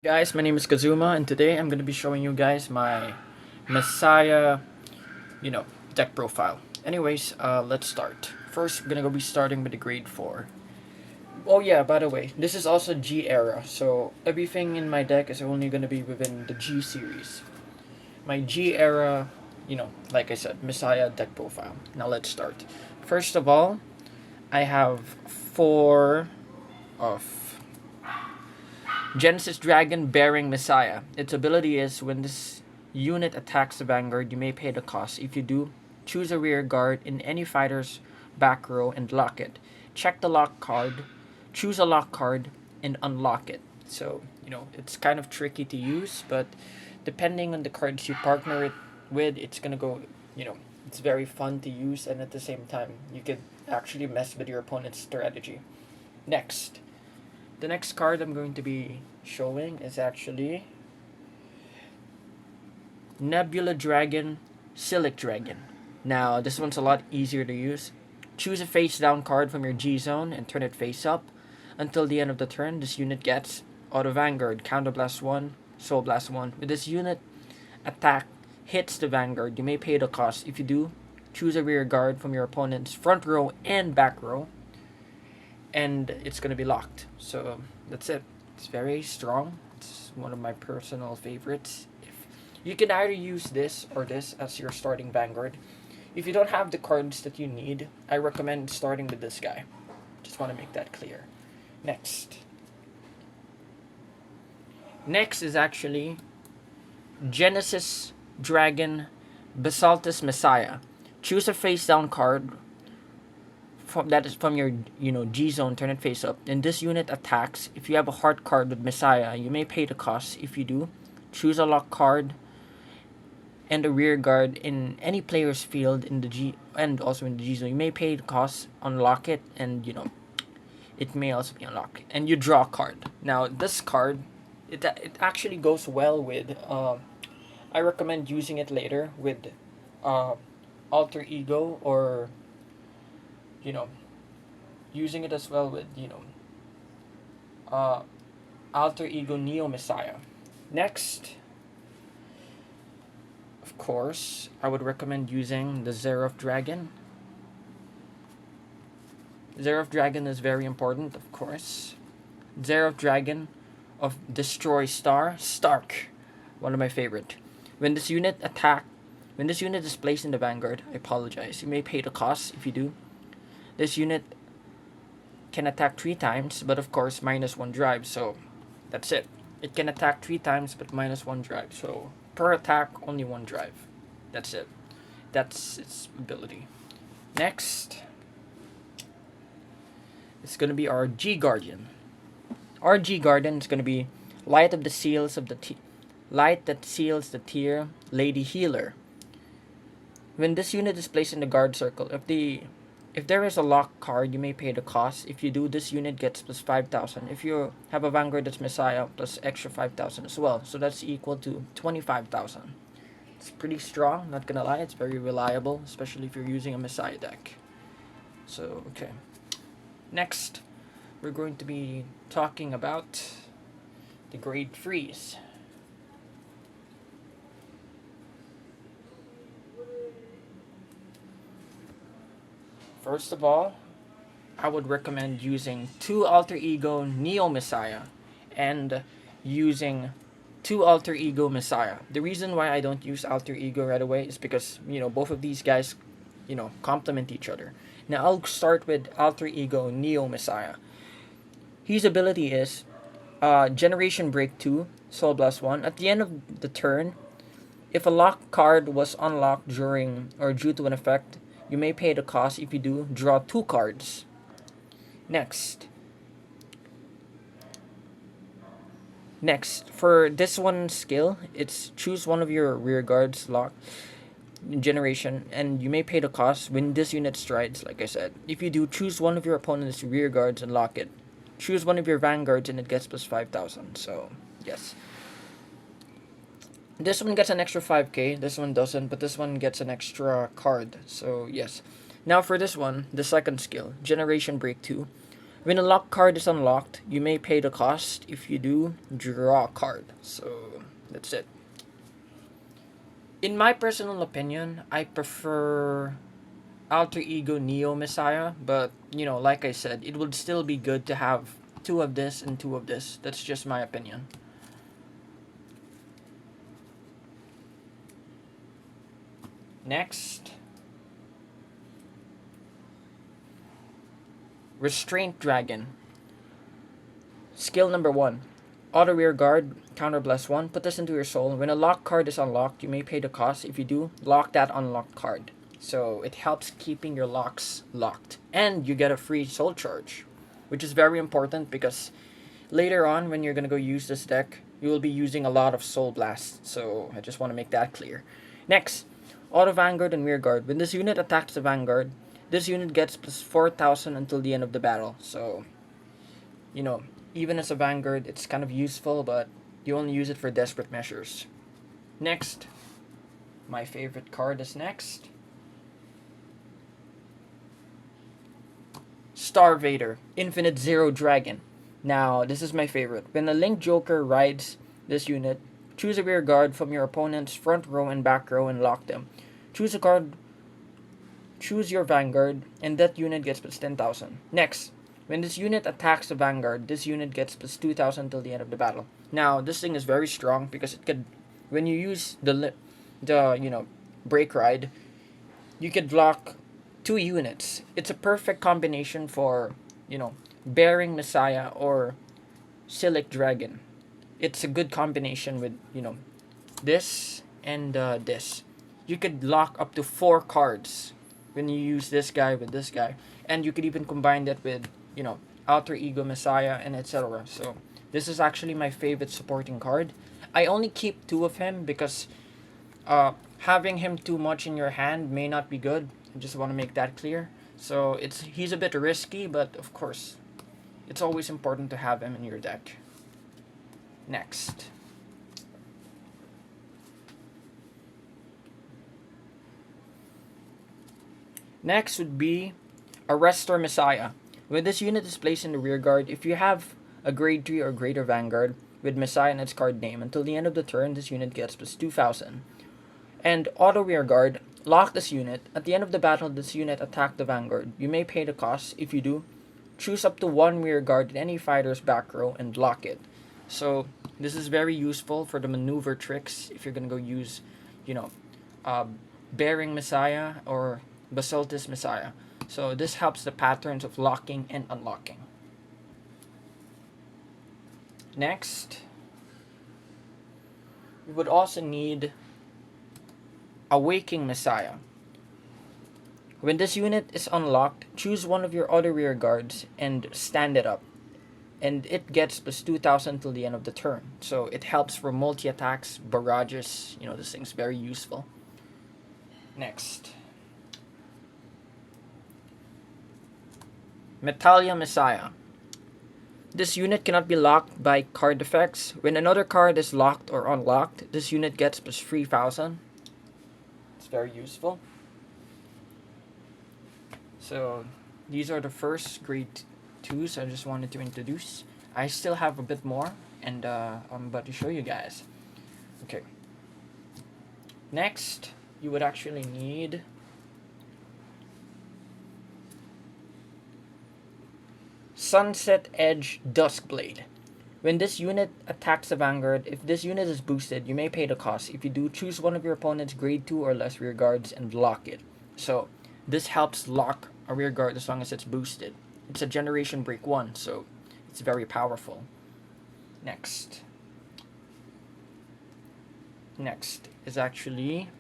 Guys, my name is Kazuma, and today I'm going to be showing you guys my Messiah, you know, deck profile. Anyways, let's start. First, we're going to be starting with the grade 4. Oh yeah, by the way, this is also G era, so everything in my deck is only going to be within the G series. My G era, like I said, Messiah deck profile. Now let's start. First of all, I have 4 of Genesis Dragon bearing Messiah. Its ability is when this unit attacks the Vanguard, you may pay the cost. If you do, choose a rear guard in any fighter's back row and lock it. Check the lock card, choose a lock card, and unlock it. So, it's kind of tricky to use, but depending on the cards you partner it with, it's gonna go, it's very fun to use, and at the same time, you could actually mess with your opponent's strategy. Next, the next card I'm going to be showing is actually Nebula Dragon, Silic Dragon. Now, this one's a lot easier to use. Choose a face down card from your G zone and turn it face up. Until the end of the turn, this unit gets Auto Vanguard, Counterblast 1, Soul Blast 1. With this unit, attack hits the Vanguard. You may pay the cost. If you do, choose a rear guard from your opponent's front row and back row, and it's going to be locked. So that's it. It's very strong. It's one of my personal favorites. If you can either use this or this as your starting Vanguard. If you don't have the cards that you need, I recommend starting with this guy. Just want to make that clear. Next. Next is actually Genesis Dragon Basaltus Messiah. Choose a face down card that is from your G zone, turn it face up. And this unit attacks. If you have a heart card with Messiah, you may pay the cost. If you do, choose a lock card and a rear guard in any player's field in the G and also in the G zone. You may pay the cost, unlock it, and it may also be unlocked. And you draw a card. Now this card, it actually goes well with. I recommend using it later with Alter Ego, or using it as well with Alter Ego Neo Messiah. Next, of course, I would recommend using the Zeref Dragon. Zeref Dragon is very important, of course. Zeref Dragon of Destroy Stark, one of my favorite. When this unit is placed in the Vanguard, I apologize. You may pay the cost if you do. This unit can attack 3 times, but of course -1 drive, so that's it. It can attack 3 times, but -1 drive, so per attack, only 1 drive. That's it. That's its ability. Next, it's going to be our G Guardian. Our G Guardian is going to be Light of the Seals of the Light that seals the tier, Lady Healer. When this unit is placed in the guard circle, if there is a lock card, you may pay the cost. If you do, this unit gets plus 5,000. If you have a Vanguard that's Messiah, plus extra 5,000 as well. So that's equal to 25,000. It's pretty strong, not gonna lie. It's very reliable, especially if you're using a Messiah deck. So, okay. Next, we're going to be talking about the grade 3s. First of all, I would recommend using 2 Alter Ego Neo Messiah and using 2 Alter Ego Messiah. The reason why I don't use Alter Ego right away is because, both of these guys, complement each other. Now, I'll start with Alter Ego Neo Messiah. His ability is Generation Break 2, Soul Blast 1. At the end of the turn, if a lock card was unlocked during or due to an effect, you may pay the cost. If you do, draw 2 cards. Next, for this one skill, it's choose one of your rear guards lock generation, and you may pay the cost when this unit strides, like I said. If you do, choose one of your opponent's rear guards and lock it. Choose one of your vanguards and it gets plus 5,000. So, yes. This one gets an extra 5k, this one doesn't, but this one gets an extra card. So, yes. Now for this one, the second skill, Generation Break 2. When a lock card is unlocked, you may pay the cost. If you do, draw a card. So that's it. In my personal opinion, I prefer Alter Ego Neo Messiah, but like I said, it would still be good to have two of this and two of this. That's just my opinion. Next, Restraint Dragon. Skill number 1. Auto rear guard, counter bless 1. Put this into your soul. When a lock card is unlocked, you may pay the cost. If you do, lock that unlocked card. So it helps keeping your locks locked. And you get a free soul charge, which is very important because later on when you're going to go use this deck, you will be using a lot of soul blasts. So I just want to make that clear. Next, auto vanguard and rear guard. When this unit attacks the vanguard, this unit gets plus 4,000 until the end of the battle. So, even as a vanguard, it's kind of useful, but you only use it for desperate measures. Next, my favorite card is next. Star Vader, Infinite Zero Dragon. Now, this is my favorite. When a Link Joker rides this unit, choose a rear guard from your opponent's front row and back row and lock them. Choose a card, choose your vanguard, and that unit gets plus 10,000. Next, when this unit attacks the vanguard, this unit gets plus 2,000 till the end of the battle. Now, this thing is very strong because it could, when you use the break ride, you could block 2 units. It's a perfect combination for, Bearing Messiah or Silic Dragon. It's a good combination with, this and this. You could lock up to 4 cards when you use this guy with this guy. And you could even combine that with, Alter Ego Messiah and etc. So, this is actually my favorite supporting card. I only keep 2 of him because having him too much in your hand may not be good. I just want to make that clear. So, he's a bit risky, but of course, it's always important to have him in your deck. Next. Next would be Arrestor Messiah. When this unit is placed in the rear guard, if you have a grade 3 or greater vanguard with Messiah in its card name, until the end of the turn, this unit gets plus 2,000. And auto rear guard, lock this unit. At the end of the battle, this unit attack the vanguard. You may pay the cost. If you do, choose up to 1 rear guard in any fighter's back row and lock it. So this is very useful for the maneuver tricks if you're gonna go use, Bearing Messiah or Basaltis Messiah. So this helps the patterns of locking and unlocking. Next, we would also need Awaking Messiah. When this unit is unlocked, choose one of your other rear guards and stand it up. And it gets plus 2,000 till the end of the turn. So it helps for multi-attacks, barrages, this thing's very useful. Next. Metalia Messiah. This unit cannot be locked by card effects. When another card is locked or unlocked, this unit gets plus 3,000. It's very useful. So these are the first grade 2s I just wanted to introduce. I still have a bit more, and I'm about to show you guys. Okay. Next, you would actually need Sunset Edge Duskblade. When this unit attacks the vanguard, if this unit is boosted, you may pay the cost. If you do, choose one of your opponent's grade 2 or less rear guards and lock it. So this helps lock a rear guard as long as it's boosted. It's a generation break 1, so it's very powerful. Next is actually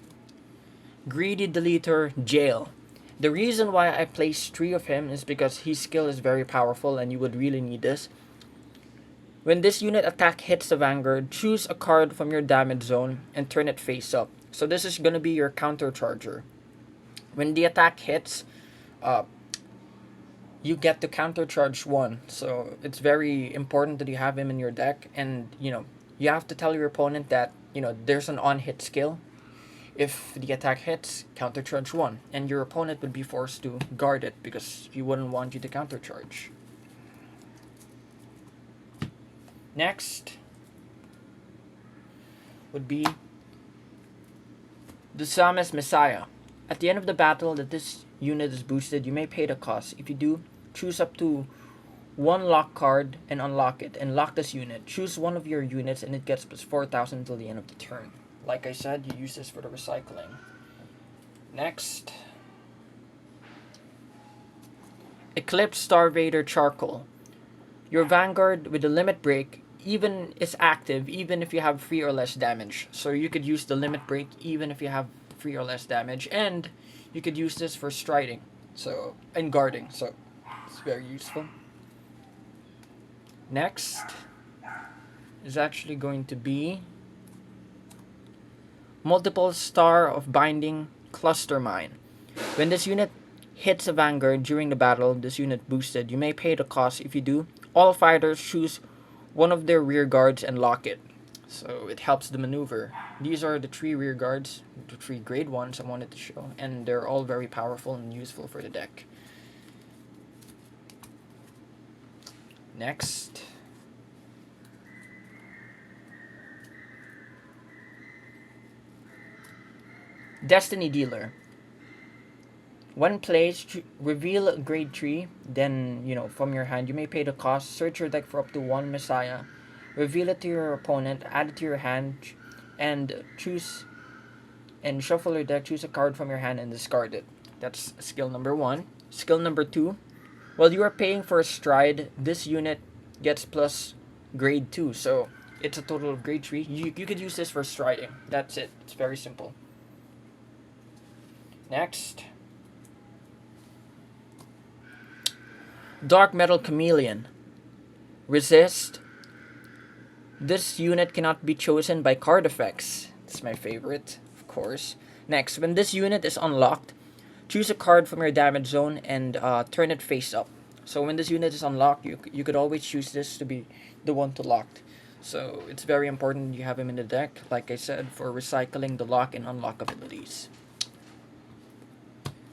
Greedy Deleter Jail. The reason why I placed 3 of him is because his skill is very powerful and you would really need this. When this unit attack hits the vanguard, choose a card from your damage zone and turn it face up. So this is going to be your counter charger. When the attack hits, you get to counter charge 1. So it's very important that you have him in your deck, and you have to tell your opponent that there's an on-hit skill. If the attack hits, counter charge 1, and your opponent would be forced to guard it because he wouldn't want you to counter charge. Next would be the Psalmist Messiah. At the end of the battle that this unit is boosted, you may pay the cost. If you do, choose up to one lock card and unlock it, and lock this unit. Choose one of your units and it gets plus 4,000 until the end of the turn. Like I said, you use this for the recycling. Next, Eclipse Star Vader Charcoal. Your Vanguard with the limit break even is active even if you have 3 or less damage. So you could use the limit break even if you have 3 or less damage, and you could use this for striding, so, and guarding, so it's very useful. Next is actually going to be Multiple Star of Binding Cluster Mine. When this unit hits a Vanguard during the battle, this unit boosted, you may pay the cost. If you do, all fighters choose one of their rear guards and lock it. So it helps the maneuver. These are the 3 rear guards, the 3 grade 1s I wanted to show, and they're all very powerful and useful for the deck. Next, Destiny Dealer. When placed, reveal a grade 3, then, from your hand, you may pay the cost. Search your deck for up to 1 Messiah. Reveal it to your opponent, add it to your hand, and shuffle your deck, choose a card from your hand and discard it. That's skill number 1. Skill number 2, while you are paying for a stride, this unit gets plus grade 2, so it's a total of grade 3. You could use this for striding. That's it. It's very simple. Next, Dark Metal Chameleon. Resist. This unit cannot be chosen by card effects. It's my favorite, of course. Next, when this unit is unlocked, choose a card from your damage zone and turn it face up. So when this unit is unlocked, you could always choose this to be the one to lock. So it's very important you have him in the deck, like I said, for recycling the lock and unlock abilities.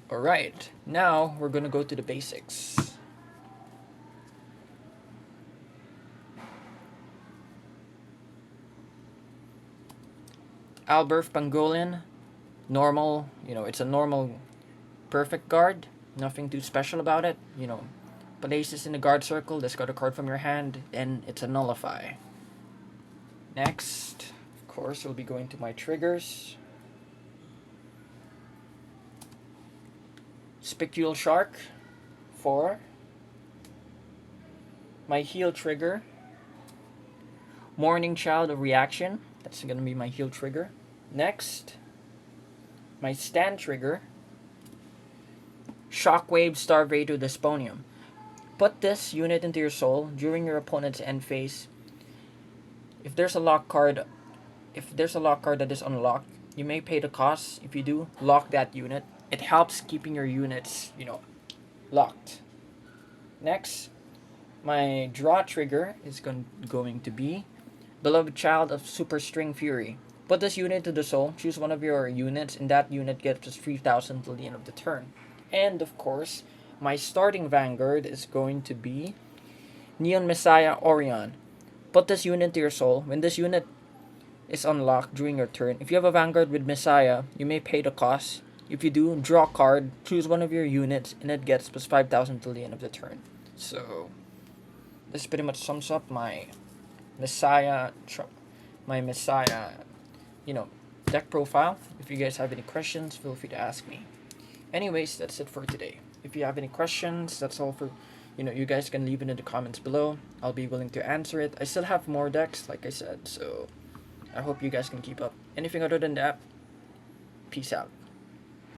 Alright, now we're gonna go to the basics. Alberth Pangolian, normal, it's a normal perfect guard, nothing too special about it, place this in the guard circle, discard a card from your hand, and it's a nullify. Next, of course, we'll be going to my triggers. Spicule Shark, 4. My heal trigger, Morning Child of Reaction. That's going to be my heal trigger. Next, my stand trigger, Shockwave Star Vader Desponium. Put this unit into your soul during your opponent's end phase. If there's a lock card that is unlocked, you may pay the cost. If you do, lock that unit. It helps keeping your units, locked. Next, my draw trigger is going to be Beloved Child of Super String Fury. Put this unit to the soul, choose one of your units, and that unit gets just 3,000 till the end of the turn. And of course, my starting Vanguard is going to be Neon Messiah Orion. Put this unit to your soul. When this unit is unlocked during your turn, if you have a Vanguard with Messiah, you may pay the cost. If you do, draw a card, choose one of your units, and it gets plus 5,000 till the end of the turn. So, this pretty much sums up my Messiah, deck profile. If you guys have any questions, feel free to ask me. Anyways, that's it for today. If you have any questions, that's all for, you guys can leave it in the comments below. I'll be willing to answer it. I still have more decks, like I said, so I hope you guys can keep up. Anything other than that, peace out.